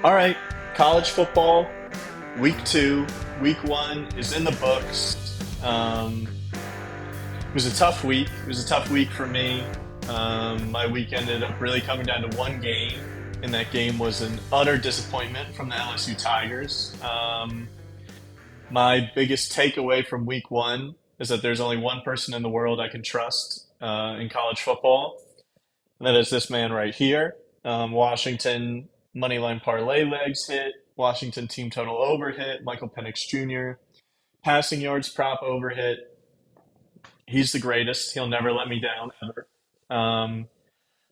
All right, college football, week two, week one is in the books. It was a tough week. It was a tough week for me. My week ended up really coming down to one game, and that game was an utter disappointment from the LSU Tigers. My biggest takeaway from week one is that there's only one person in the world I can trust in college football, and that is this man right here. Washington moneyline parlay legs hit. Washington team total over hit. Michael Penix Jr. passing yards prop over hit. He's the greatest. He'll never let me down ever. Um,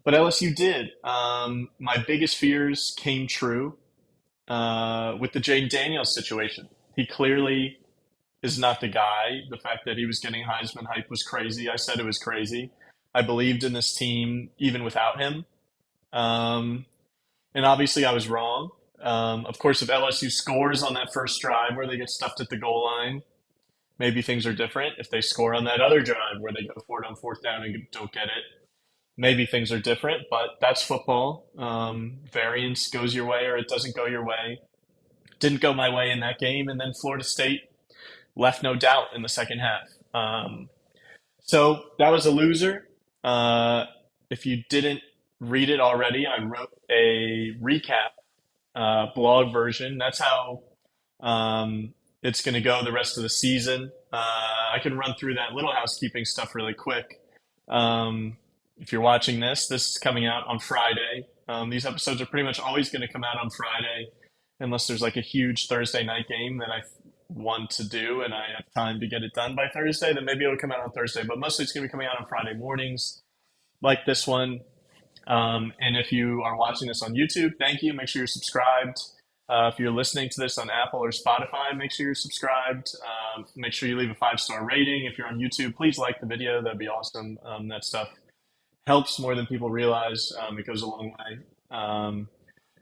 but LSU did. My biggest fears came true with the Jaden Daniels situation. He clearly is not the guy. The fact that he was getting Heisman hype was crazy. I said it was crazy. I believed in this team even without him. Um, and obviously, I was wrong. Of course, if LSU scores on that first drive where they get stuffed at the goal line, maybe things are different. If they score on that other drive where they go for it on fourth down and don't get it, maybe things are different. But that's football. Variance goes your way or it doesn't go your way. Didn't go my way in that game, and then Florida State left no doubt in the second half. So that was a loser. If you didn't read it already, I wrote a recap blog version. That's how it's going to go the rest of the season. I can run through that little housekeeping stuff really quick. If you're watching this is coming out on Friday. These episodes are pretty much always going to come out on Friday, unless there's like a huge Thursday night game that I want to do and I have time to get it done by Thursday. Then maybe it'll come out on Thursday, but mostly it's going to be coming out on Friday mornings, like this one. And if you are watching this on YouTube, thank you. Make sure you're subscribed. If you're listening to this on Apple or Spotify, make sure you're subscribed. Make sure you leave a 5-star rating. If you're on YouTube, please like the video. That'd be awesome. That stuff helps more than people realize. It goes a long way.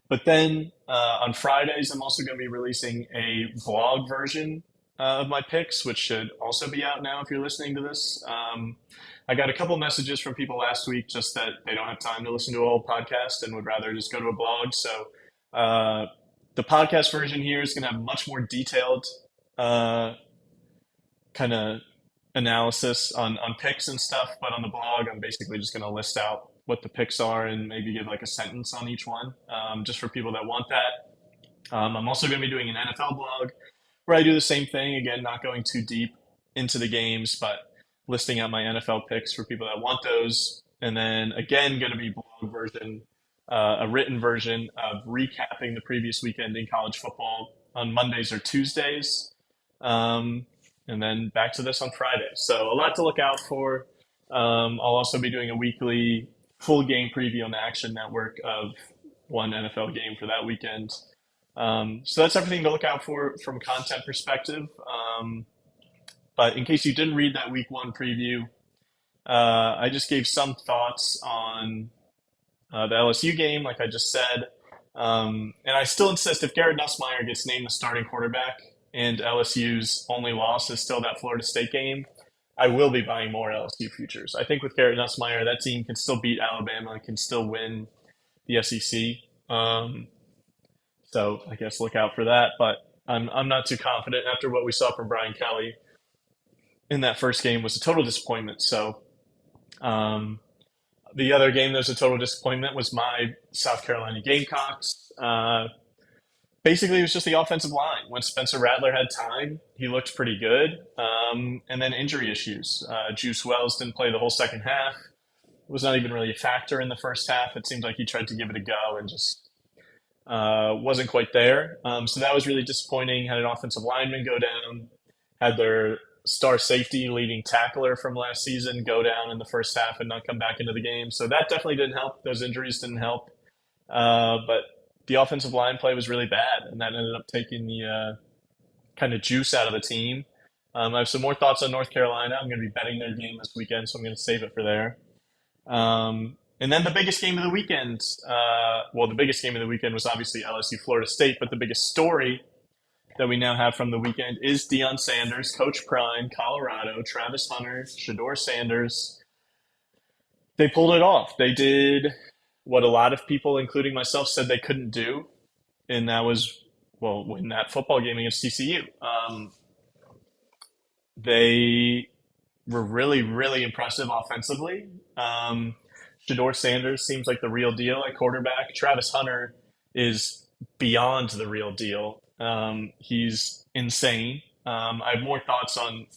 But then on Fridays, I'm also going to be releasing a vlog version of my picks, which should also be out now if you're listening to this. I got a couple messages from people last week just that they don't have time to listen to a whole podcast and would rather just go to a blog. So the podcast version here is going to have much more detailed kind of analysis on picks and stuff. But on the blog, I'm basically just going to list out what the picks are and maybe give like a sentence on each one, just for people that want that. I'm also going to be doing an NFL blog where I do the same thing. Again, not going too deep into the games, but listing out my NFL picks for people that want those. And then again, going to be blog version, a written version of recapping the previous weekend in college football on Mondays or Tuesdays. And then back to this on Friday. So a lot to look out for. I'll also be doing a weekly full game preview on the Action Network of one NFL game for that weekend. So that's everything to look out for from a content perspective. But in case you didn't read that week one preview, I just gave some thoughts on the LSU game, like I just said. And I still insist if Garrett Nussmeier gets named the starting quarterback and LSU's only loss is still that Florida State game, I will be buying more LSU futures. I think with Garrett Nussmeier, that team can still beat Alabama and can still win the SEC. So I guess look out for that. But I'm not too confident after what we saw from Brian Kelly in that first game was a total disappointment. So the other game that was a total disappointment was my South Carolina Gamecocks. Basically, it was just the offensive line. When Spencer Rattler had time, he looked pretty good. And then injury issues. Juice Wells didn't play the whole second half. Was not even really a factor in the first half. It seemed like he tried to give it a go and just wasn't quite there. So that was really disappointing. Had an offensive lineman go down. Had their star safety leading tackler from last season go down in the first half and not come back into the game. So that definitely didn't help. Those injuries didn't help. But the offensive line play was really bad, and that ended up taking the kind of juice out of the team. I have some more thoughts on North Carolina. I'm going to be betting their game this weekend, so I'm going to save it for there. And then the biggest game of the weekend, the biggest game of the weekend was obviously LSU Florida State, but the biggest story that we now have from the weekend is Deion Sanders, Coach Prime, Colorado, Travis Hunter, Shador Sanders. They pulled it off. They did what a lot of people, including myself, said they couldn't do. and that was, well, win that football game against TCU. They were really, really impressive offensively. Um, Shador Sanders seems like the real deal at quarterback. Travis Hunter is beyond the real deal. He's insane. I have more thoughts on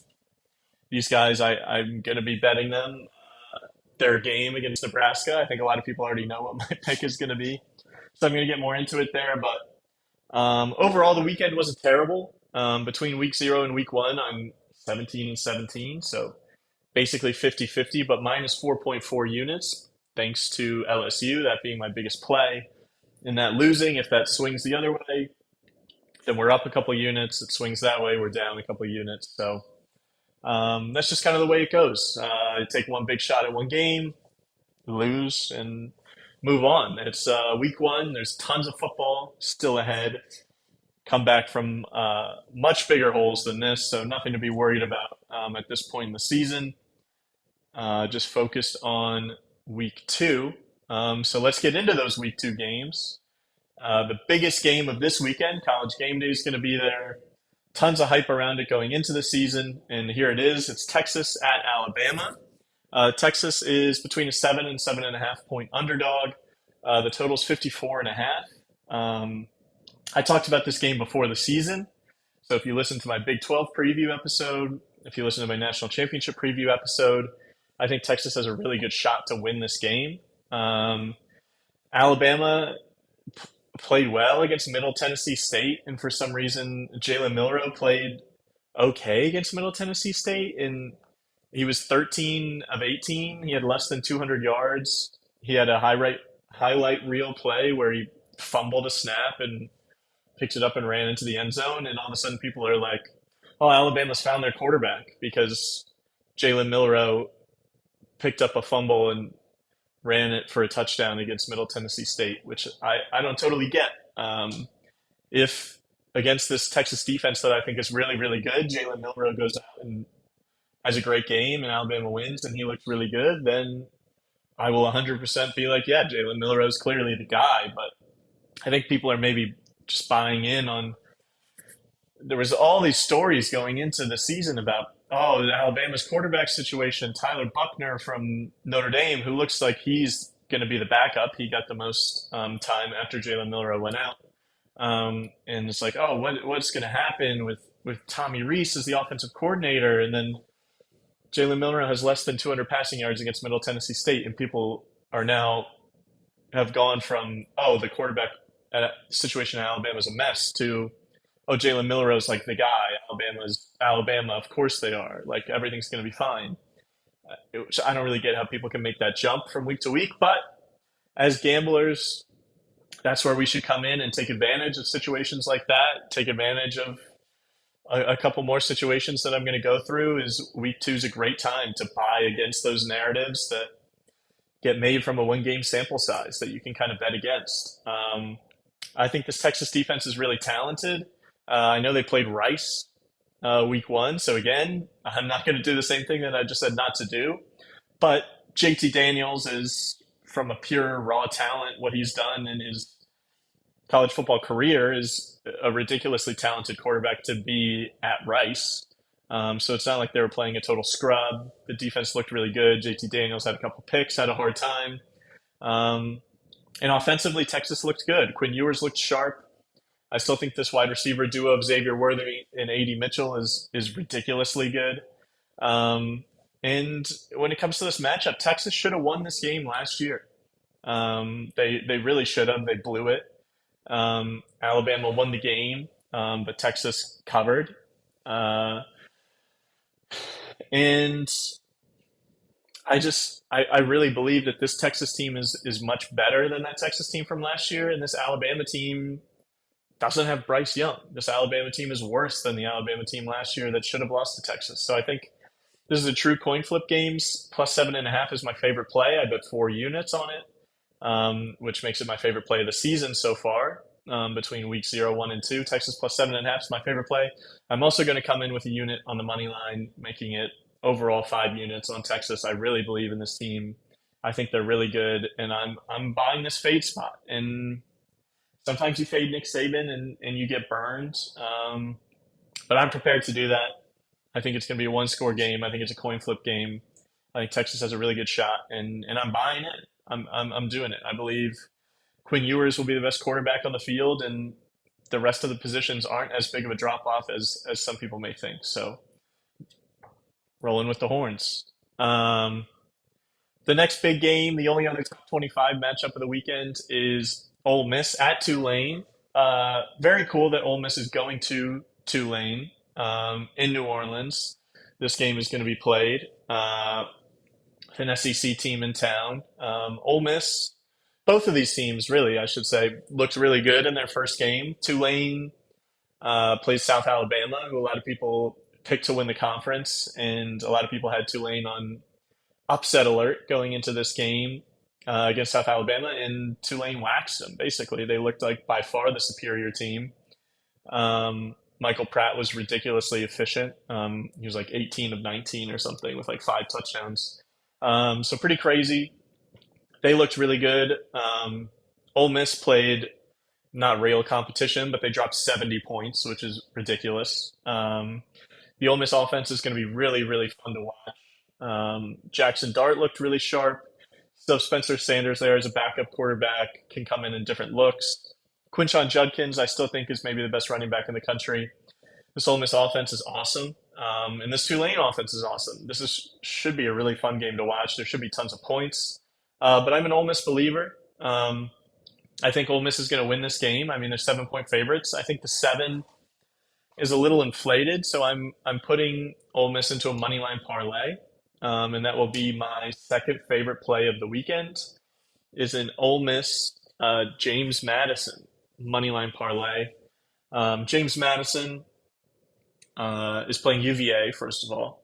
these guys. I'm going to be betting them their game against Nebraska. I think a lot of people already know what my pick is going to be. So I'm going to get more into it there. But overall, the weekend wasn't terrible. Between week 0 and week 1, I'm 17 and 17. So basically 50-50, but minus 4.4 units, thanks to LSU, that being my biggest play. In that losing, if that swings the other way, then we're up a couple units. It swings that way, we're down a couple units. So that's just kind of the way it goes. Take one big shot at one game, lose, and move on. It's week 1. There's tons of football still ahead. Come back from much bigger holes than this, so nothing to be worried about at this point in the season. Just focused on week 2. So let's get into those week 2 games. The biggest game of this weekend, College Game Day, is going to be there. Tons of hype around it going into the season, and here it is. It's Texas at Alabama. Texas is between a 7 and 7.5 point underdog. The total's 54.5. I talked about this game before the season. So if you listen to my Big 12 preview episode, if you listen to my national championship preview episode, I think Texas has a really good shot to win this game. Alabama played well against Middle Tennessee State, and for some reason, Jalen Milroe played okay against Middle Tennessee State, and he was 13 of 18. He had less than 200 yards. He had a highlight reel play where he fumbled a snap and picked it up and ran into the end zone, and all of a sudden people are like, oh, Alabama's found their quarterback because Jalen Milroe picked up a fumble and ran it for a touchdown against Middle Tennessee State, which I don't totally get. If against this Texas defense that I think is really, really good, Jalen Milroe goes out and has a great game and Alabama wins and he looks really good, then I will 100% be like, yeah, Jalen Milroe is clearly the guy. But I think people are maybe just buying in on, there was all these stories going into the season about, oh, Alabama's quarterback situation, Tyler Buckner from Notre Dame, who looks like he's going to be the backup. He got the most time after Jalen Milroe went out. And it's like, oh, what's going to happen with Tommy Rees as the offensive coordinator? And then Jalen Milroe has less than 200 passing yards against Middle Tennessee State, and people are now have gone from, oh, the quarterback situation in Alabama is a mess to, oh, Jalen Milroe's like the guy. Alabama. Of course they are. Like everything's going to be fine. I don't really get how people can make that jump from week to week, but as gamblers, that's where we should come in and take advantage of situations like that. Take advantage of a couple more situations that I'm going to go through. Is week 2 is a great time to buy against those narratives that get made from a 1-game sample size that you can kind of bet against. I think this Texas defense is really talented. I know they played Rice week 1. So again, I'm not going to do the same thing that I just said not to do. But JT Daniels is, from a pure raw talent, what he's done in his college football career is a ridiculously talented quarterback to be at Rice. So it's not like they were playing a total scrub. The defense looked really good. JT Daniels had a couple picks, had a hard time. And offensively, Texas looked good. Quinn Ewers looked sharp. I still think this wide receiver duo of Xavier Worthy and A.D. Mitchell is ridiculously good. And when it comes to this matchup, Texas should have won this game last year. They really should have. They blew it. Alabama won the game, but Texas covered. And I really believe that this Texas team is much better than that Texas team from last year, and this Alabama team doesn't have Bryce Young. This Alabama team is worse than the Alabama team last year that should have lost to Texas. So I think this is a true coin flip games. Plus 7.5 is my favorite play. I bet 4 units on it, which makes it my favorite play of the season so far. Between week 0, 1, and 2, Texas plus 7.5 is my favorite play. I'm also going to come in with a unit on the money line, making it overall 5 units on Texas. I really believe in this team. I think they're really good, and I'm buying this fade spot. And sometimes you fade Nick Saban and you get burned. But I'm prepared to do that. I think it's going to be a one score game. I think it's a coin flip game. I think Texas has a really good shot, and I'm buying it. I'm doing it. I believe Quinn Ewers will be the best quarterback on the field, and the rest of the positions aren't as big of a drop off as some people may think. So rolling with the horns. Um, the next big game, the only other top 25 matchup of the weekend is Ole Miss at Tulane. Very cool that Ole Miss is going to Tulane in New Orleans. This game is going to be played. An SEC team in town. Ole Miss, both of these teams, really, I should say, looked really good in their first game. Tulane plays South Alabama, who a lot of people picked to win the conference, and a lot of people had Tulane on upset alert going into this game against South Alabama, and Tulane waxed them. Basically, they looked like by far the superior team. Michael Pratt was ridiculously efficient. He was like 18 of 19 or something with like 5 touchdowns. So pretty crazy. They looked really good. Ole Miss played not real competition, but they dropped 70 points, which is ridiculous. The Ole Miss offense is going to be really, really fun to watch. Jackson Dart looked really sharp. Still, Spencer Sanders there as a backup quarterback can come in different looks. Quinshon Judkins, I still think, is maybe the best running back in the country. This Ole Miss offense is awesome. And this Tulane offense is awesome. Should be a really fun game to watch. There should be tons of points. But I'm an Ole Miss believer. I think Ole Miss is going to win this game. I mean, they're 7 point favorites. I think the 7 is a little inflated, so I'm putting Ole Miss into a money line parlay, and that will be my second favorite play of the weekend. Is an Ole Miss James Madison money line parlay. James Madison is playing UVA, first of all.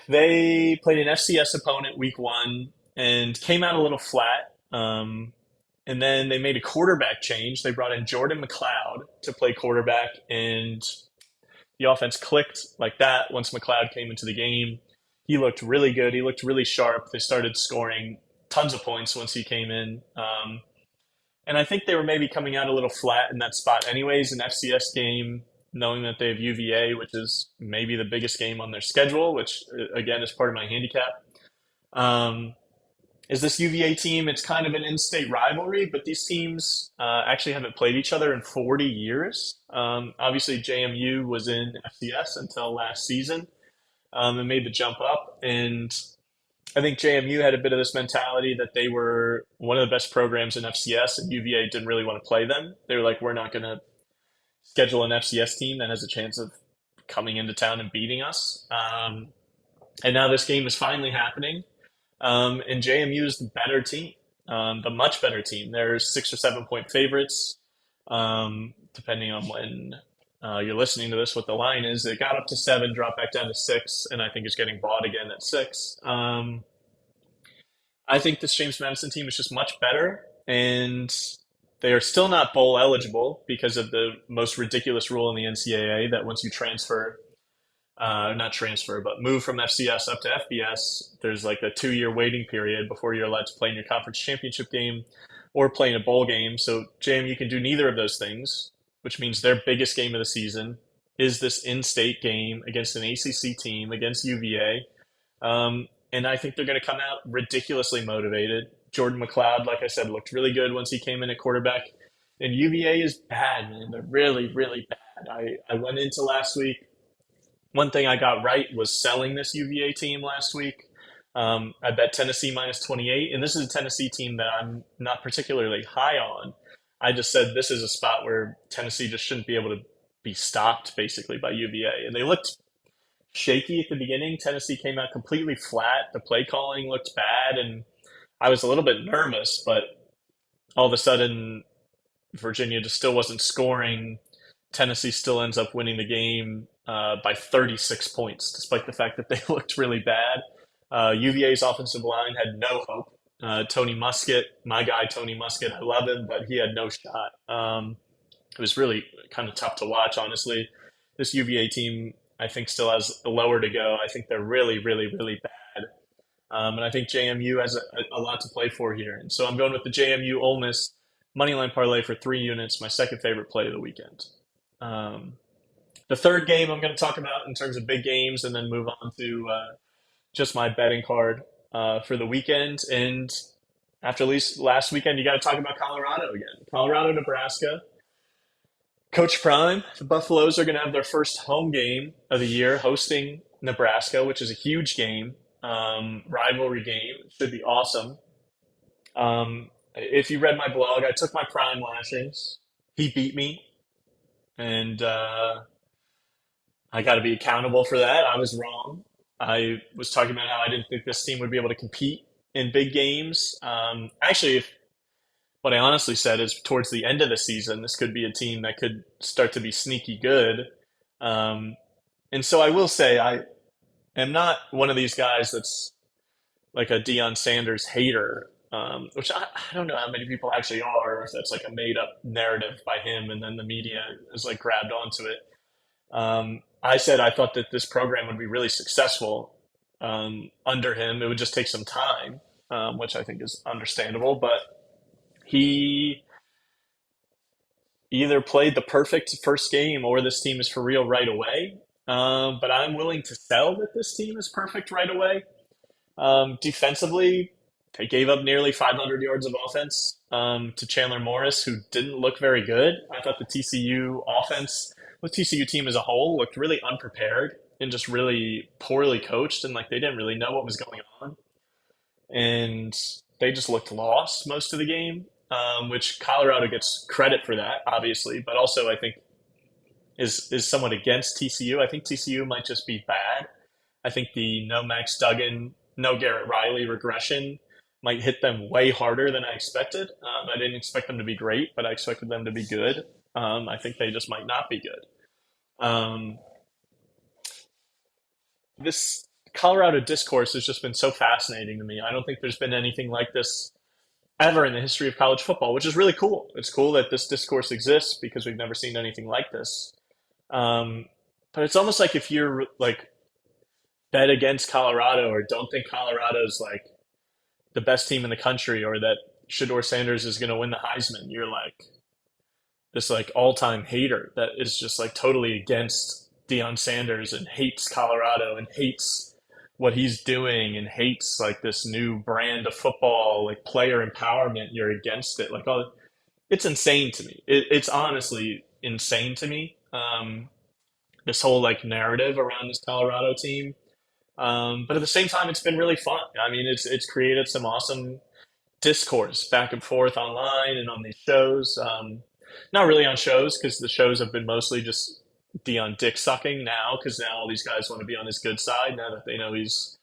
They played an FCS opponent week 1 and came out a little flat. And then they made a quarterback change. They brought in Jordan McLeod to play quarterback, and the offense clicked like that once McLeod came into the game. He looked really good. He looked really sharp. They started scoring tons of points once he came in. And I think they were maybe coming out a little flat in that spot anyways, an FCS game, knowing that they have UVA, which is maybe the biggest game on their schedule, which, again, is part of my handicap. Is this UVA team, it's kind of an in-state rivalry, but these teams actually haven't played each other in 40 years. Obviously, JMU was in FCS until last season and made the jump up. And I think JMU had a bit of this mentality that they were one of the best programs in FCS, and UVA didn't really want to play them. They were like, we're not going to schedule an FCS team that has a chance of coming into town and beating us. And now this game is finally happening. And JMU is the better team, the much better team. They're 6 or 7 point favorites, depending on when you're listening to this, what the line is. It got up to 7, dropped back down to 6, and I think it's getting bought again at 6. I think this James Madison team is just much better, and they are still not bowl eligible because of the most ridiculous rule in the NCAA that once you transfer, not transfer, but move from FCS up to FBS, there's like a 2-year waiting period before you're allowed to play in your conference championship game or play in a bowl game. So JMU can do neither of those things, which means their biggest game of the season is this in-state game against an ACC team, against UVA. And I think they're going to come out ridiculously motivated. Jordan McLeod, like I said, looked really good once he came in at quarterback. And UVA is bad, man. They're really, really bad. I went into last week. One thing I got right was selling this UVA team last week. I bet Tennessee minus 28, and this is a Tennessee team that I'm not particularly high on. I just said this is a spot where Tennessee just shouldn't be able to be stopped, basically, by UVA. And they looked shaky at the beginning. Tennessee came out completely flat. The play calling looked bad, and I was a little bit nervous, but all of a sudden, Virginia just still wasn't scoring. Tennessee still ends up winning the game by 36 points, despite the fact that they looked really bad. UVA's offensive line had no hope. Tony Muskett, my guy Tony Muskett, I love him, but he had no shot. It was really kind of tough to watch, honestly. This UVA team, I think, still has lower to go. I think they're really, really, really bad. And I think JMU has a lot to play for here. And so I'm going with the JMU Ole Miss money line parlay for 3 units, my second favorite play of the weekend. Um, the third game I'm going to talk about in terms of big games, and then move on to just my betting card for the weekend. And after at least last weekend, you got to talk about Colorado again. Colorado, Nebraska. Coach Prime, the Buffaloes are going to have their first home game of the year hosting Nebraska, which is a huge game, rivalry game. It should be awesome. If you read my blog, I took my Prime lashings. He beat me, and I got to be accountable for that. I was wrong. I was talking about how I didn't think this team would be able to compete in big games. Actually, if what I honestly said is towards the end of the season, this could be a team that could start to be sneaky good. Um, and so I will say I am not one of these guys that's like a Deion Sanders hater, which I don't know how many people actually are, or if that's like a made up narrative by him and then the media is like grabbed onto it. I said I thought that this program would be really successful under him. It would just take some time, which I think is understandable. But he either played the perfect first game or this team is for real right away. But I'm willing to sell that this team is perfect right away. Defensively, they gave up nearly 500 yards of offense to Chandler Morris, who didn't look very good. I thought the TCU offense, the TCU team as a whole, looked really unprepared and just really poorly coached, and like they didn't really know what was going on, and they just looked lost most of the game. Which Colorado gets credit for that, obviously, but also I think is somewhat against TCU. I think TCU might just be bad. I think the no Max Duggan, no Garrett Riley regression might hit them way harder than I expected. I didn't expect them to be great, but I expected them to be good. I think they just might not be good. Um, this Colorado discourse has just been so fascinating to me. I don't think there's been anything like this ever in the history of college football, which is really cool. It's cool that this discourse exists because we've never seen anything like this. Um, but it's almost like if you're like bet against Colorado or don't think Colorado's like the best team in the country or that Shador Sanders is going to win the Heisman, you're like this like all-time hater that is just like totally against Deion Sanders and hates Colorado and hates what he's doing and hates like this new brand of football, like player empowerment. You're against it. Like, all it's insane to me. It's honestly insane to me. This whole like narrative around this Colorado team. But at the same time, it's been really fun. I mean, it's created some awesome discourse back and forth online and on these shows. Not really on shows because the shows have been mostly just Dion dick sucking now because now all these guys want to be on his good side now that they know he's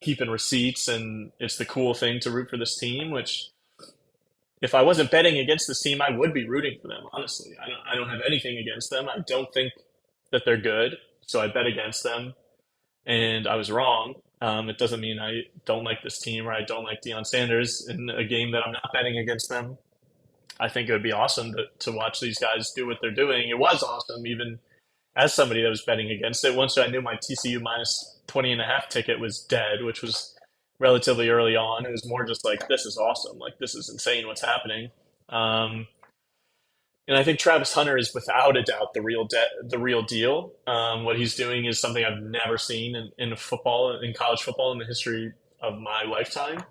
keeping receipts and it's the cool thing to root for this team. Which, if I wasn't betting against this team, I would be rooting for them. Honestly, I don't have anything against them. I don't think that they're good, so I bet against them, and I was wrong. It doesn't mean I don't like this team or I don't like Deion Sanders in a game that I'm not betting against them. I think it would be awesome to watch these guys do what they're doing. It was awesome, even as somebody that was betting against it. Once I knew my TCU minus 20.5 ticket was dead, which was relatively early on, it was more just like, this is awesome. Like, this is insane what's happening. And I think Travis Hunter is without a doubt the real deal. What he's doing is something I've never seen in football, in college football, in the history of my lifetime.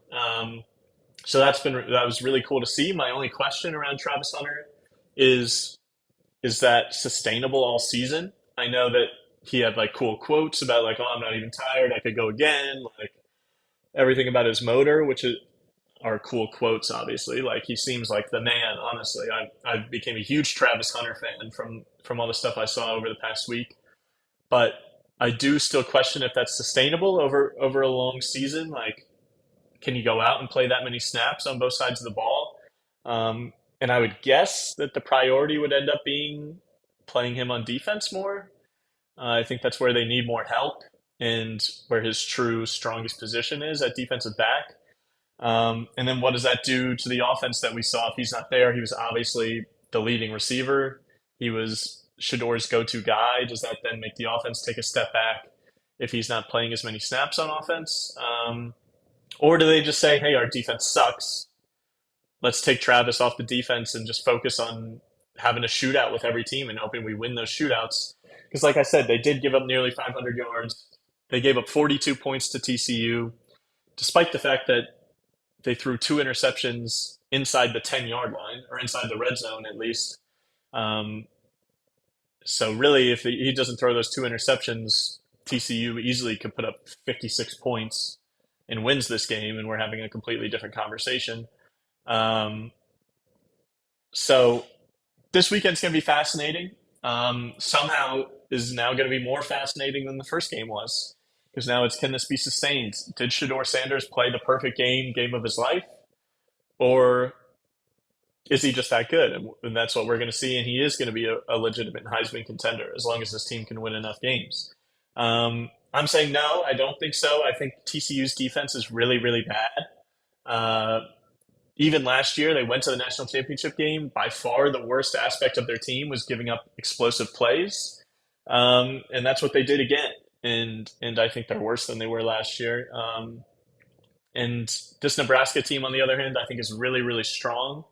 So that was really cool to see. My only question around Travis Hunter is that sustainable all season? I know that he had like cool quotes about like, oh, I'm not even tired, I could go again, like everything about his motor, are cool quotes, obviously. Like, he seems like the man, honestly. I became a huge Travis Hunter fan from all the stuff I saw over the past week. But I do still question if that's sustainable over a long season. Like, can you go out and play that many snaps on both sides of the ball? And I would guess that the priority would end up being playing him on defense more. I think that's where they need more help and where his true strongest position is at defensive back. And then what does that do to the offense that we saw if he's not there? He was obviously the leading receiver. He was Shador's go-to guy. Does that then make the offense take a step back if he's not playing as many snaps on offense? Or do they just say, hey, our defense sucks. let's take Travis off the defense and just focus on having a shootout with every team and hoping we win those shootouts. Because, like I said, they did give up nearly 500 yards. They gave up 42 points to TCU, despite the fact that they threw two interceptions inside the 10-yard line, or inside the red zone at least. Um, so really, if he doesn't throw those two interceptions, TCU easily could put up 56 points and wins this game, and we're having a completely different conversation. Um, so this weekend's going to be fascinating. Somehow is now going to be more fascinating than the first game was, because now it's, can this be sustained? Did Shador Sanders play the perfect game of his life, or is he just that good? And that's what we're going to see. And he is going to be a legitimate Heisman contender as long as this team can win enough games. I'm saying no, I don't think so. I think TCU's defense is really, really bad. Uh, Even last year, they went to the national championship game. By far, the worst aspect of their team was giving up explosive plays, and that's what they did again. And I think they're worse than they were last year. And this Nebraska team, on the other hand, I think is really, really strong.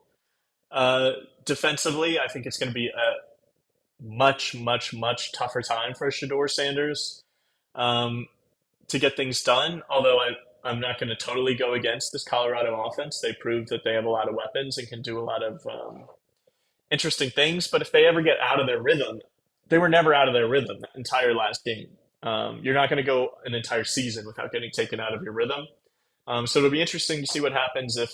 Defensively, I think it's going to be a much, much, much tougher time for Shador Sanders um, to get things done. Although I'm not going to totally go against this Colorado offense. They proved that they have a lot of weapons and can do a lot of interesting things. But if they ever get out of their rhythm, they were never out of their rhythm that entire last game. You're not going to go an entire season without getting taken out of your rhythm. So it'll be interesting to see what happens if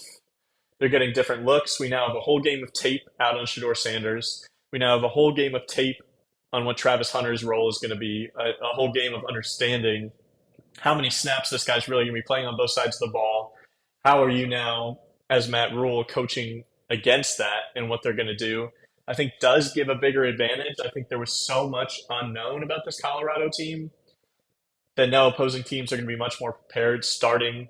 they're getting different looks. We now have a whole game of tape out on Shador Sanders. We now have a whole game of tape on what Travis Hunter's role is going to be, a whole game of understanding how many snaps this guy's really going to be playing on both sides of the ball. How are you now, as Matt Rule, coaching against that and what they're going to do? I think does give a bigger advantage. I think there was so much unknown about this Colorado team that now opposing teams are going to be much more prepared starting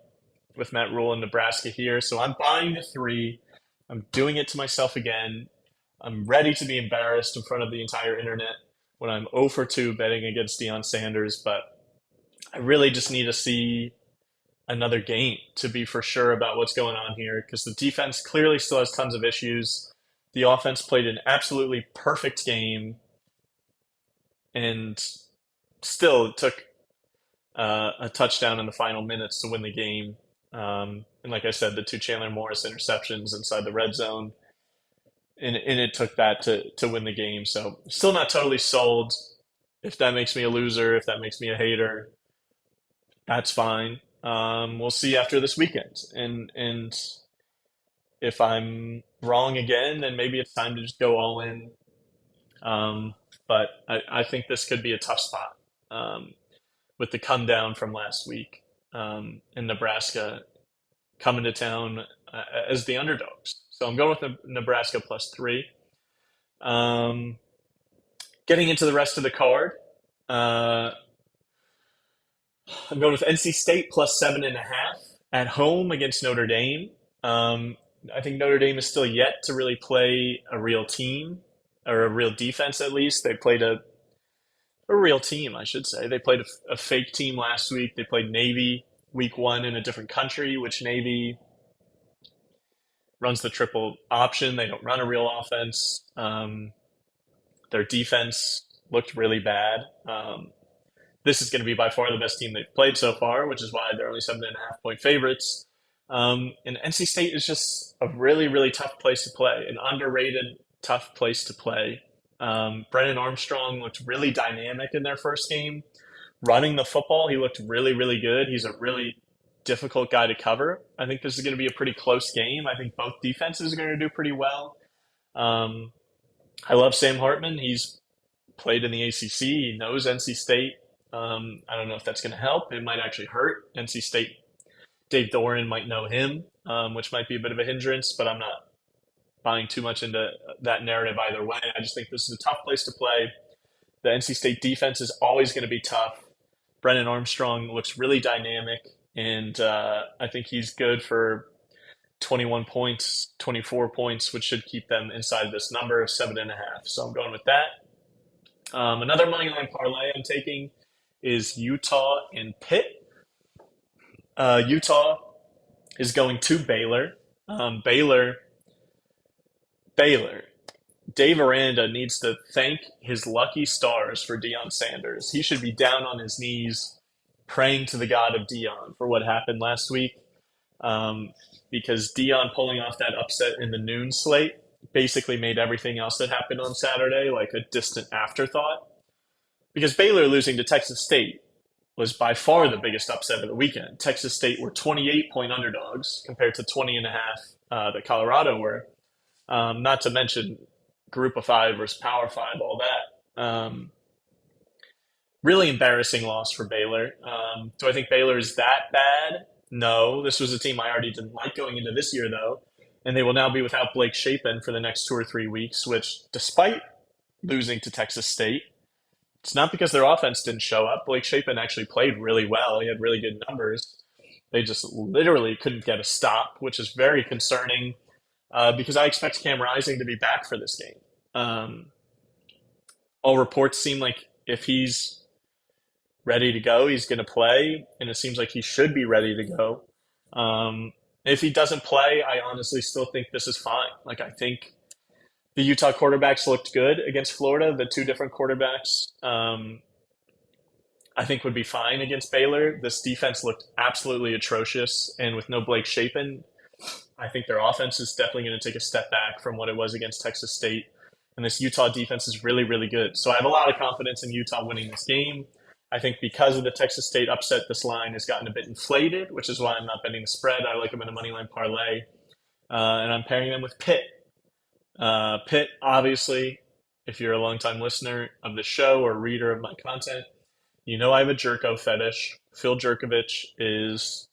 with Matt Rule in Nebraska here. So I'm buying the 3. I'm doing it to myself again. I'm ready to be embarrassed in front of the entire internet when I'm 0 for 2 betting against Deion Sanders, but I really just need to see another game to be for sure about what's going on here, because the defense clearly still has tons of issues. The offense played an absolutely perfect game and still took a touchdown in the final minutes to win the game. And like I said, the 2 Chandler Morris interceptions inside the red zone, and it took that to win the game. So still not totally sold. If that makes me a loser, if that makes me a hater, that's fine. We'll see after this weekend. And if I'm wrong again, then maybe it's time to just go all in. But I think this could be a tough spot with the come down from last week, and Nebraska coming to town as the underdogs. So I'm going with Nebraska +3. Getting into the rest of the card, I'm going with NC State +7.5 at home against Notre Dame. I think Notre Dame is still yet to really play a real team, or a real defense at least. They played a real team, I should say. They played a fake team last week. They played Navy week 1 in a different country, which Navy runs the triple option. They don't run a real offense. Their defense looked really bad. This is going to be by far the best team they've played so far, which is why they're only 7.5-point favorites. And NC State is just a really, really tough place to play, an underrated, tough place to play. Brennan Armstrong looked really dynamic in their first game. Running the football, he looked really, really good. He's a really difficult guy to cover. I think this is going to be a pretty close game. I think both defenses are going to do pretty well. I love Sam Hartman. He's played in the ACC. He knows NC State. I don't know if that's going to help. It might actually hurt NC State. Dave Doran might know him, which might be a bit of a hindrance, but I'm not buying too much into that narrative either way. I just think this is a tough place to play. The NC State defense is always going to be tough. Brennan Armstrong looks really dynamic, and I think he's good for 21 points, 24 points, which should keep them inside this number of 7.5. So I'm going with that. Another money line parlay I'm taking is Utah and Pitt. Utah is going to Baylor. Baylor Baylor. Dave Aranda needs to thank his lucky stars for Deion Sanders. He should be down on his knees praying to the God of Deion for what happened last week. Um, because Deion pulling off that upset in the noon slate basically made everything else that happened on Saturday like a distant afterthought. Because Baylor losing to Texas State was by far the biggest upset of the weekend. Texas State were 28-point underdogs compared to 20 and a half that Colorado were. Not to mention Group of Five versus Power Five, all that. Really embarrassing loss for Baylor. Do I think Baylor is that bad? No. This was a team I already didn't like going into this year, though. And they will now be without Blake Shapen for the next 2 or 3 weeks, which, despite losing to Texas State, it's not because their offense didn't show up. Blake Shapen actually played really well. He had really good numbers. They just literally couldn't get a stop, which is very concerning because I expect Cam Rising to be back for this game. All reports seem like if he's ready to go, he's going to play, and it seems like he should be ready to go. If he doesn't play, I honestly still think this is fine. Like, I think the Utah quarterbacks looked good against Florida. The two different quarterbacks, I think, would be fine against Baylor. This defense looked absolutely atrocious, and with no Blake Shapen, I think their offense is definitely going to take a step back from what it was against Texas State. And this Utah defense is really, really good. So I have a lot of confidence in Utah winning this game. I think because of the Texas State upset, this line has gotten a bit inflated, which is why I'm not betting the spread. I like them in a money line parlay, and I'm pairing them with Pitt. Pitt, obviously, if you're a longtime listener of the show or reader of my content, you know I have a Jerko fetish. Phil Jerkovich is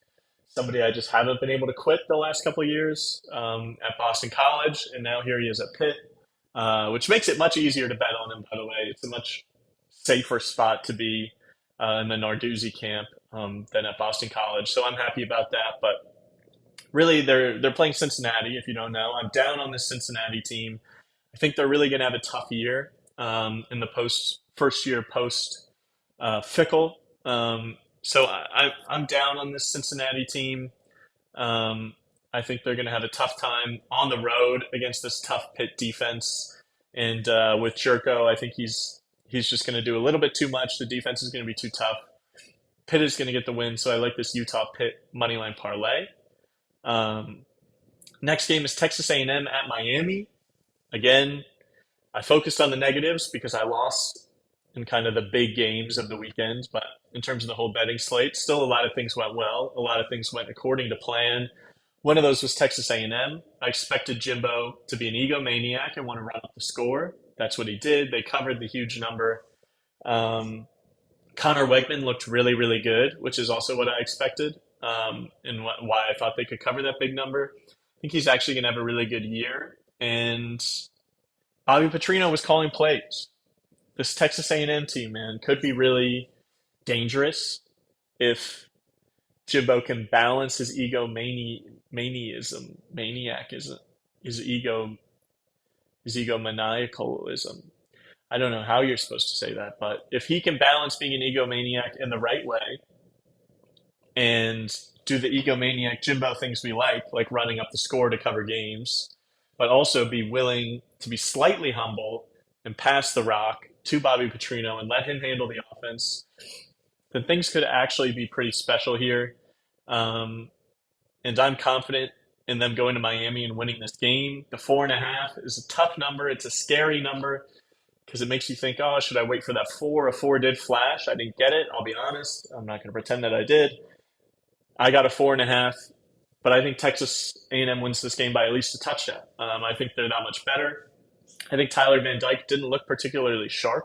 somebody I just haven't been able to quit the last couple of years at Boston College, and now here he is at Pitt, which makes it much easier to bet on him, by the way. It's a much safer spot to be in the Narduzzi camp than at Boston College, so I'm happy about that. But really, they're playing Cincinnati, if you don't know. I'm down on this Cincinnati team. I think they're really going to have a tough year in the first year post Fickle. So I'm down on this Cincinnati team. I think they're going to have a tough time on the road against this tough Pitt defense. And with Jerko, I think he's just going to do a little bit too much. The defense is going to be too tough. Pitt is going to get the win, so I like this Utah Pitt moneyline parlay. Next game is Texas A&M at Miami. Again, I focused on the negatives because I lost in kind of the big games of the weekend, but in terms of the whole betting slate, still a lot of things went well. A lot of things went according to plan. One of those was Texas A&M. I expected Jimbo to be an egomaniac and want to run up the score. That's what he did. They covered the huge number. Connor Wegman looked really, really good, which is also what I expected and why I thought they could cover that big number. I think he's actually going to have a really good year. And Bobby Petrino was calling plays. This Texas A&M team, man, could be really dangerous if Jimbo can balance his his egomaniacalism. I don't know how you're supposed to say that, but if he can balance being an egomaniac in the right way and do the egomaniac Jimbo things we like running up the score to cover games, but also be willing to be slightly humble and pass the rock to Bobby Petrino and let him handle the offense, then things could actually be pretty special here. And I'm confident in them going to Miami and winning this game. The 4.5 is a tough number. It's a scary number because it makes you think, oh, should I wait for that 4? A 4 did flash. I didn't get it. I'll be honest. I'm not going to pretend that I did. I got a 4.5, but I think Texas A&M wins this game by at least a touchdown. I think they're that much better. I think Tyler Van Dyke didn't look particularly sharp.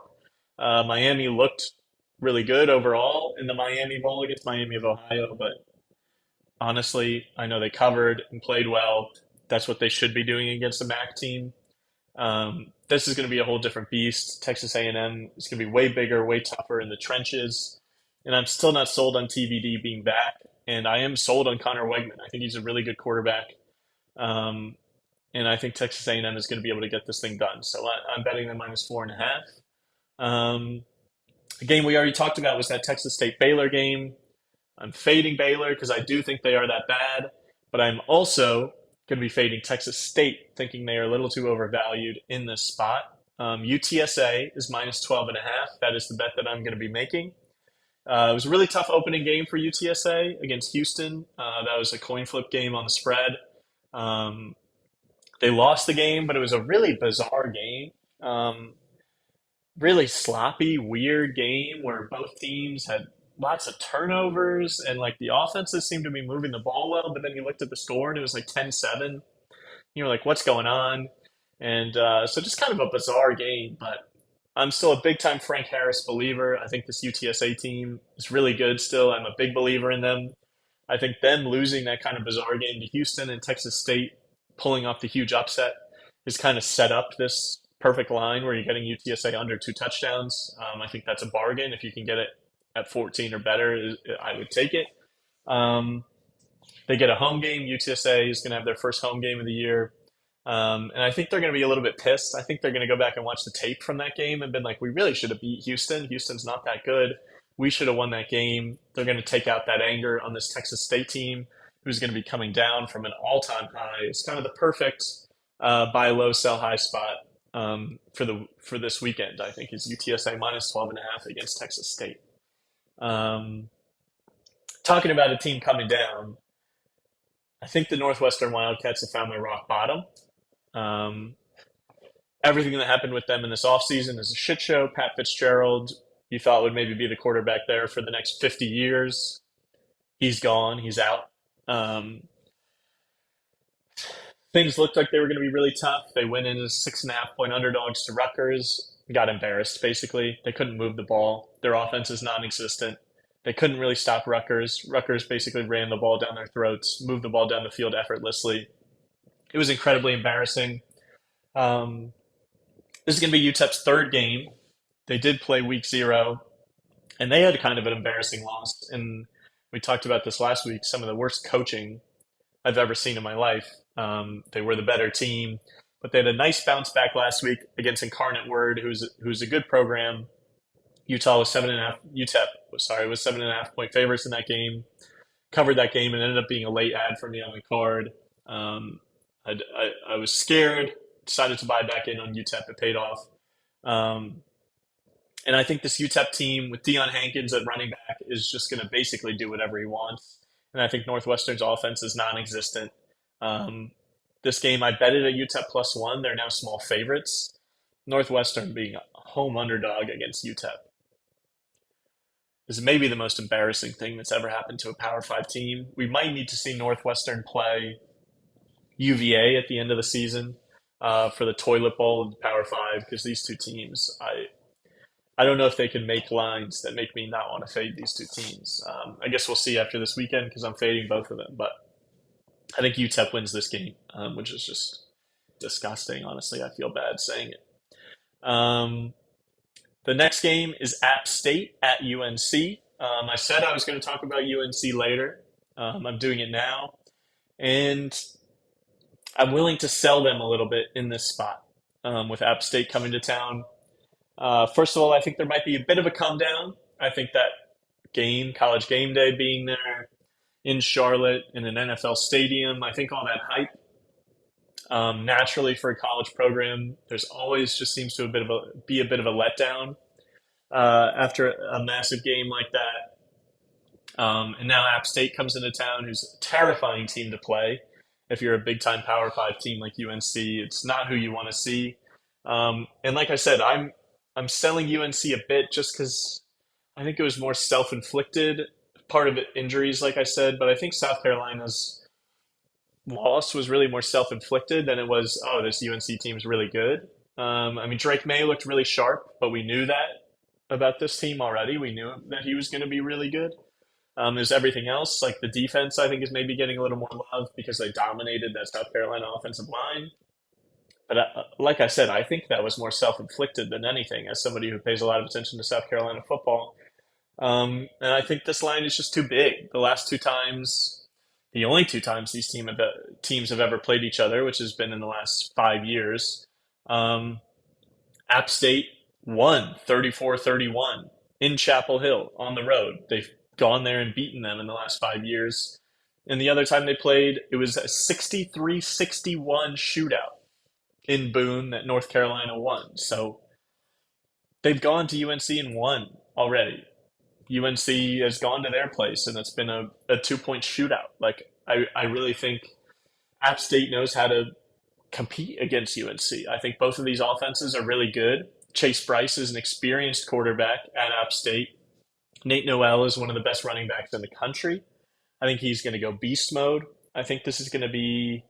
Miami looked really good overall in the Miami Bowl against Miami of Ohio, but honestly, I know they covered and played well. That's what they should be doing against a MAC team. This is going to be a whole different beast. Texas A&M is going to be way bigger, way tougher in the trenches. And I'm still not sold on TVD being back. And I am sold on Connor Wegman. I think he's a really good quarterback. And I think Texas A&M is going to be able to get this thing done. So I'm betting them minus 4.5. The game we already talked about was that Texas State-Baylor game. I'm fading Baylor because I do think they are that bad. But I'm also Going to be fading Texas State, thinking they are a little too overvalued in this spot. UTSA is minus 12 and a half. That is the bet that I'm going to be making. It was a really tough opening game for UTSA against Houston. That was a coin flip game on the spread. Um, they lost the game, but it was a really bizarre game. Um, Really sloppy, weird game where both teams had lots of turnovers and like the offenses seemed to be moving the ball well, but then you looked at the score and it was like 10-7. You were like, what's going on? And so just kind of a bizarre game, but I'm still a big time Frank Harris believer. I think this UTSA team is really good still. I'm a big believer in them. I think them losing that kind of bizarre game to Houston and Texas State pulling off the huge upset has kind of set up this perfect line where you're getting UTSA under 2 touchdowns. I think that's a bargain. If you can get it at 14 or better, I would take it. Um, they get a home game. UTSA is going to have their first home game of the year. And I think they're going to be a little bit pissed. I think they're going to go back and watch the tape from that game and been like, we really should have beat Houston. Houston's not that good. We should have won that game. They're going to take out that anger on this Texas State team who's going to be coming down from an all-time high. It's kind of the perfect buy low, sell high spot for this weekend, I think, is UTSA minus 12 and a half against Texas State. Um, Talking about a team coming down, I think the Northwestern Wildcats have found their rock bottom. Um, Everything that happened with them in this offseason is a shit show. Pat Fitzgerald, you thought would maybe be the quarterback there for the next 50 years. He's gone. He's out. Um, Things looked like they were going to be really tough. They went in as 6.5 point underdogs to Rutgers, got embarrassed, basically. They couldn't move the ball. Their offense is non existent. They couldn't really stop Rutgers. Rutgers basically ran the ball down their throats, moved the ball down the field effortlessly. It was incredibly embarrassing. Um, this is going to be UTEP's third game. They did play week 0, and they had kind of an embarrassing loss. And we talked about this last week, some of the worst coaching I've ever seen in my life. They were the better team, but they had a nice bounce back last week against Incarnate Word, who's a good program. Utah was 7.5. UTEP, was 7.5 point favorites in that game. Covered that game and ended up being a late ad for me on my card. Um, I was scared, decided to buy back in on UTEP. It paid off. Um, and I think this UTEP team with Deion Hankins at running back is just going to basically do whatever he wants. And I think Northwestern's offense is non-existent. Um, this game, I bet it at UTEP +1. They're now small favorites. Northwestern being a home underdog against UTEP is maybe the most embarrassing thing that's ever happened to a Power 5 team. We might need to see Northwestern play UVA at the end of the season for the toilet bowl of the Power 5 because these two teams, I don't know if they can make lines that make me not want to fade these two teams. I guess we'll see after this weekend because I'm fading both of them. But I think UTEP wins this game, which is just disgusting. Honestly, I feel bad saying it. Um, the next game is App State at UNC. I said I was going to talk about UNC later. I'm doing it now. And I'm willing to sell them a little bit in this spot with App State coming to town. First of all, I think there might be a bit of a come down. I think that game, College Game Day being there in Charlotte in an NFL stadium, I think all that hype, naturally for a college program, there's always just seems to be a bit of a letdown after a massive game like that. And now App State comes into town, who's a terrifying team to play. If you're a big time Power 5 team like UNC, it's not who you want to see. And like I said, I'm selling UNC a bit just because I think it was more self-inflicted. Part of it injuries, like I said, but I think South Carolina's loss was really more self-inflicted than it was, oh, this UNC team's really good. I mean, Drake May looked really sharp, but we knew that about this team already. We knew that he was going to be really good. There's everything else, like the defense, I think, is maybe getting a little more love because they dominated that South Carolina offensive line. But like I said, I think that was more self-inflicted than anything as somebody who pays a lot of attention to South Carolina football. And I think this line is just too big. The only 2 times these teams have ever played each other, which has been in the last 5 years, um, App State won 34-31 in Chapel Hill on the road. They've gone there and beaten them in the last 5 years. And the other time they played, it was a 63-61 shootout in Boone that North Carolina won. So they've gone to UNC and won already. UNC has gone to their place, and it's been a 2 point shootout. Like, I really think App State knows how to compete against UNC. I think both of these offenses are really good. Chase Bryce is an experienced quarterback at App State. Nate Noel is one of the best running backs in the country. I think he's going to go beast mode. I think this is going to be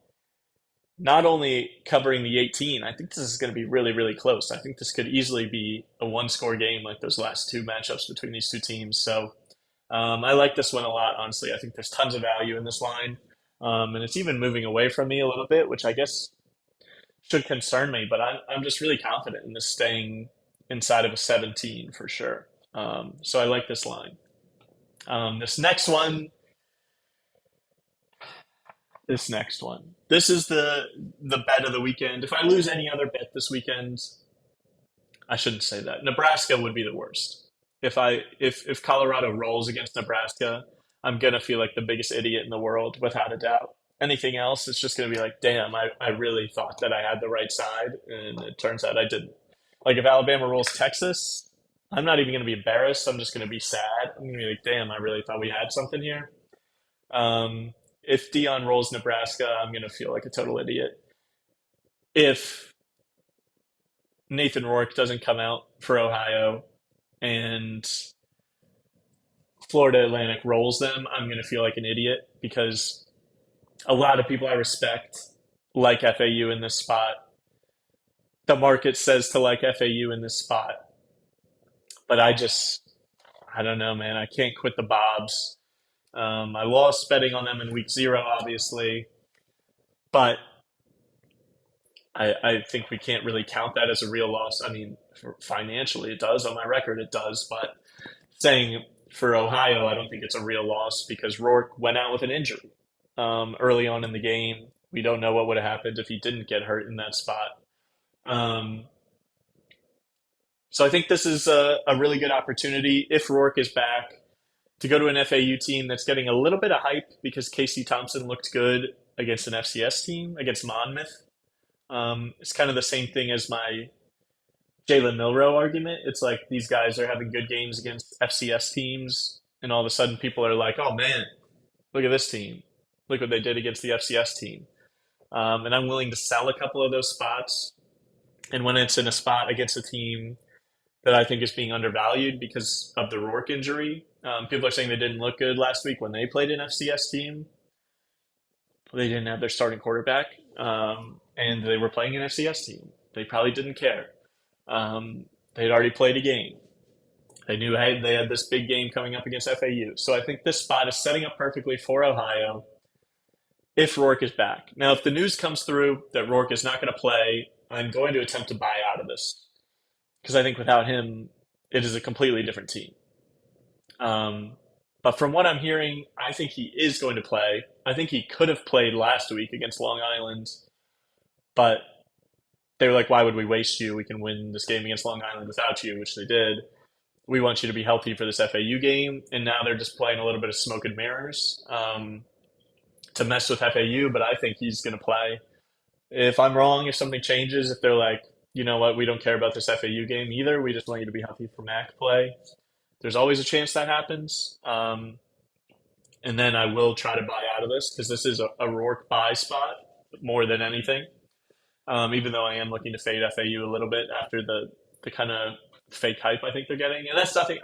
not only covering the 18, I think this is going to be really, really close. I think this could easily be a one-score game like those last two matchups between these two teams. So I like this one a lot, honestly. I think there's tons of value in this line. And it's even moving away from me a little bit, which I guess should concern me, but I'm just really confident in this staying inside of a 17 for sure. So I like this line. This next one, this is the bet of the weekend. If I lose any other bet this weekend, I shouldn't say that. Nebraska would be the worst. If Colorado rolls against Nebraska, I'm gonna feel like the biggest idiot in the world, without a doubt. Anything else, it's just gonna be like, damn, I really thought that I had the right side, and it turns out I didn't. Like if Alabama rolls Texas, I'm not even gonna be embarrassed. I'm just gonna be sad. I'm gonna be like, damn, I really thought we had something here. If Dion rolls Nebraska, I'm gonna feel like a total idiot. If Nathan Rourke doesn't come out for Ohio and Florida Atlantic rolls them, I'm going to feel like an idiot because a lot of people I respect like FAU in this spot. The market says to like FAU in this spot. But I don't know, man. I can't quit the Bobs. I lost betting on them in week 0, obviously. But I think we can't really count that as a real loss. I mean, financially it does. On my record it does. But saying for Ohio, I don't think it's a real loss because Rourke went out with an injury early on in the game. We don't know what would have happened if he didn't get hurt in that spot. Um, so I think this is a really good opportunity if Rourke is back to go to an FAU team that's getting a little bit of hype because Casey Thompson looked good against an FCS team, against Monmouth. It's kind of the same thing as my Jalen Milroe argument. It's like these guys are having good games against FCS teams, and all of a sudden people are like, oh man, look at this team. Look what they did against the FCS team. And I'm willing to sell a couple of those spots. And when it's in a spot against a team that I think is being undervalued because of the Rourke injury, people are saying they didn't look good last week when they played an FCS team. They didn't have their starting quarterback, and they were playing an FCS team. They probably didn't care. They'd already played a game. They knew hey, they had this big game coming up against FAU. So I think this spot is setting up perfectly for Ohio if Rourke is back. Now, if the news comes through that Rourke is not going to play, I'm going to attempt to buy out of this because I think without him, it is a completely different team. But from what I'm hearing, I think he is going to play. I think he could have played last week against Long Island, but they were like, why would we waste you? We can win this game against Long Island without you, which they did. We want you to be healthy for this FAU game. And now they're just playing a little bit of smoke and mirrors to mess with FAU, but I think he's going to play. If I'm wrong, if something changes, if they're like, you know what, we don't care about this FAU game either, we just want you to be healthy for MAC play, there's always a chance that happens. And then I will try to buy out of this because this is a Rourke buy spot more than anything. Even though I am looking to fade FAU a little bit after the kind of fake hype I think they're getting. And that's nothing,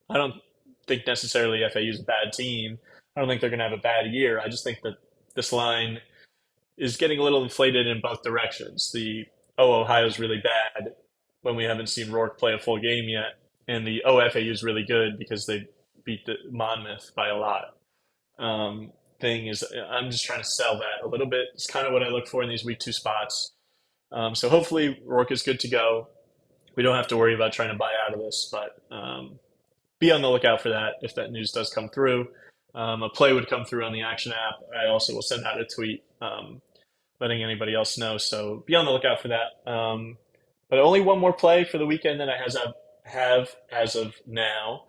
I don't think necessarily FAU is a bad team. I don't think they're going to have a bad year. I just think that this line is getting a little inflated in both directions. Ohio's really bad when we haven't seen Rourke play a full game yet. And the FAU is really good because they beat the Monmouth by a lot. Thing is, I'm just trying to sell that a little bit. It's kind of what I look for in these week 2 spots. So hopefully Rourke is good to go. We don't have to worry about trying to buy out of this, but be on the lookout for that if that news does come through. A play would come through on the Action app. I also will send out a tweet letting anybody else know. So be on the lookout for that. But only one more play for the weekend that I have as of now,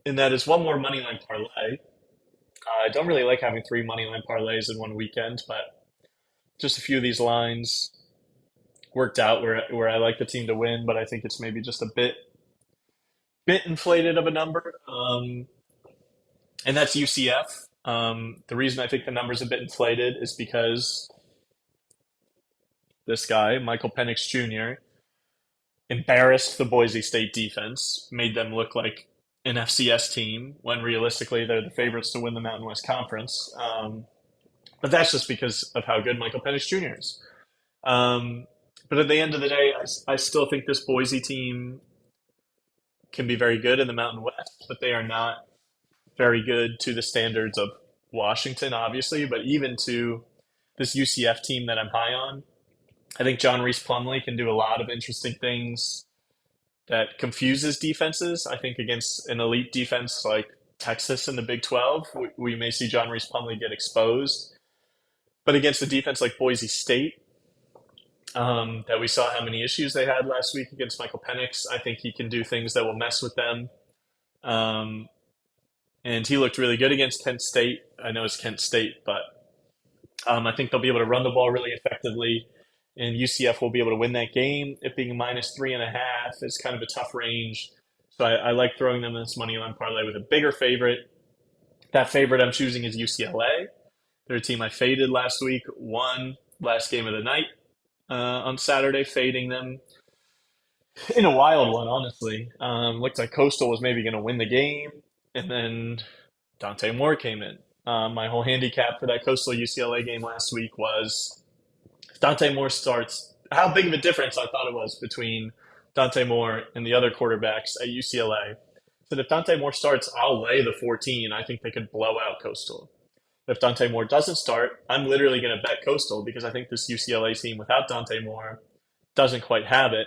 and that is one more money line parlay. I don't really like having three money line parlays in one weekend, but just a few of these lines worked out where I like the team to win, but I think it's maybe just a bit inflated of a number. And that's UCF. The reason I think the number's a bit inflated is because this guy, Michael Penix Jr., embarrassed the Boise State defense, made them look like an FCS team when realistically they're the favorites to win the Mountain West Conference. But that's just because of how good Michael Penix Jr. is. But at the end of the day, I still think this Boise team can be very good in the Mountain West, but they are not very good to the standards of Washington, obviously, but even to this UCF team that I'm high on. I think John Reese Plumlee can do a lot of interesting things that confuses defenses. I think against an elite defense like Texas in the Big 12, we may see John Reese Plumlee get exposed. But against a defense like Boise State, that we saw how many issues they had last week against Michael Penix, I think he can do things that will mess with them. Um, and he looked really good against Kent State. I know it's Kent State, but I think they'll be able to run the ball really effectively, and UCF will be able to win that game. It being -3.5 is kind of a tough range, so I like throwing them in this money line parlay with a bigger favorite. That favorite I'm choosing is UCLA. They're a team I faded last week, won last game of the night on Saturday, fading them in a wild one, honestly. Looked like Coastal was maybe going to win the game, and then Dante Moore came in. My whole handicap for that Coastal UCLA game last week was if Dante Moore starts, how big of a difference I thought it was between Dante Moore and the other quarterbacks at UCLA. So if Dante Moore starts, I'll lay the 14. I think they could blow out Coastal. If Dante Moore doesn't start, I'm literally going to bet Coastal because I think this UCLA team without Dante Moore doesn't quite have it.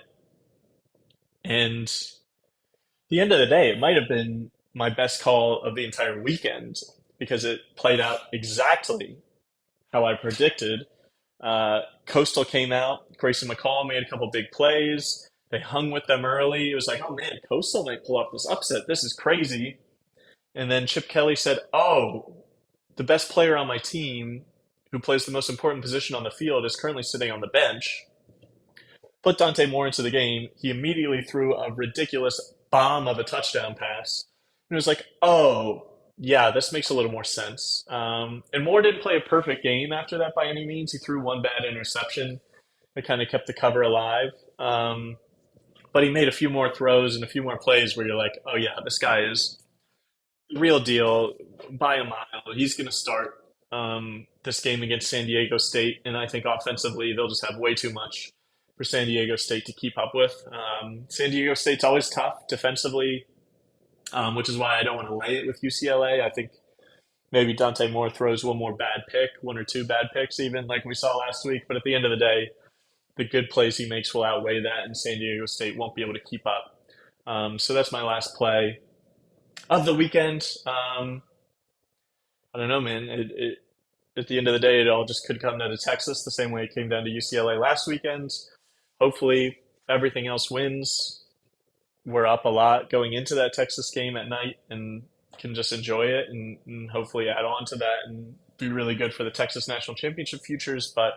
And at the end of the day, it might have been my best call of the entire weekend because it played out exactly how I predicted. Coastal came out. Grayson McCall made a couple big plays. They hung with them early. It was like, oh man, Coastal might pull off this upset. This is crazy. And then Chip Kelly said, oh, the best player on my team who plays the most important position on the field is currently sitting on the bench. Put Dante Moore into the game. He immediately threw a ridiculous bomb of a touchdown pass. And it was like, oh, yeah, this makes a little more sense. And Moore didn't play a perfect game after that by any means. He threw one bad interception that kind of kept the cover alive. But he made a few more throws and a few more plays where you're like, oh, yeah, this guy is the real deal by a mile. He's going to start this game against San Diego State. And I think offensively, they'll just have way too much for San Diego State to keep up with. San Diego State's always tough defensively, which is why I don't want to lay it with UCLA. I think maybe Dante Moore throws one more bad pick, one or two bad picks even, like we saw last week. But at the end of the day, the good plays he makes will outweigh that, and San Diego State won't be able to keep up. So that's my last play of the weekend. I don't know, man. At the end of the day, it all just could come down to Texas the same way it came down to UCLA last weekend. Hopefully, everything else wins. We're up a lot going into that Texas game at night and can just enjoy it and hopefully add on to that and be really good for the Texas National Championship futures. But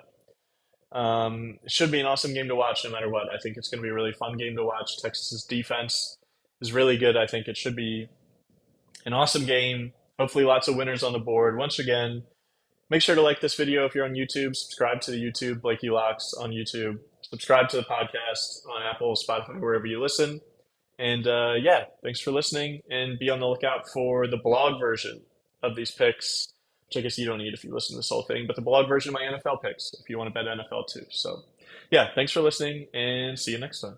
it should be an awesome game to watch no matter what. I think it's going to be a really fun game to watch. Texas's defense is really good. I think it should be an awesome game. Hopefully lots of winners on the board. Once again, make sure to like this video if you're on YouTube. Subscribe to the YouTube, Blakey Locks on YouTube. Subscribe to the podcast on Apple, Spotify, wherever you listen. And yeah, thanks for listening. And be on the lookout for the blog version of these picks, which I guess you don't need if you listen to this whole thing, but the blog version of my NFL picks if you want to bet NFL too. So yeah, thanks for listening and see you next time.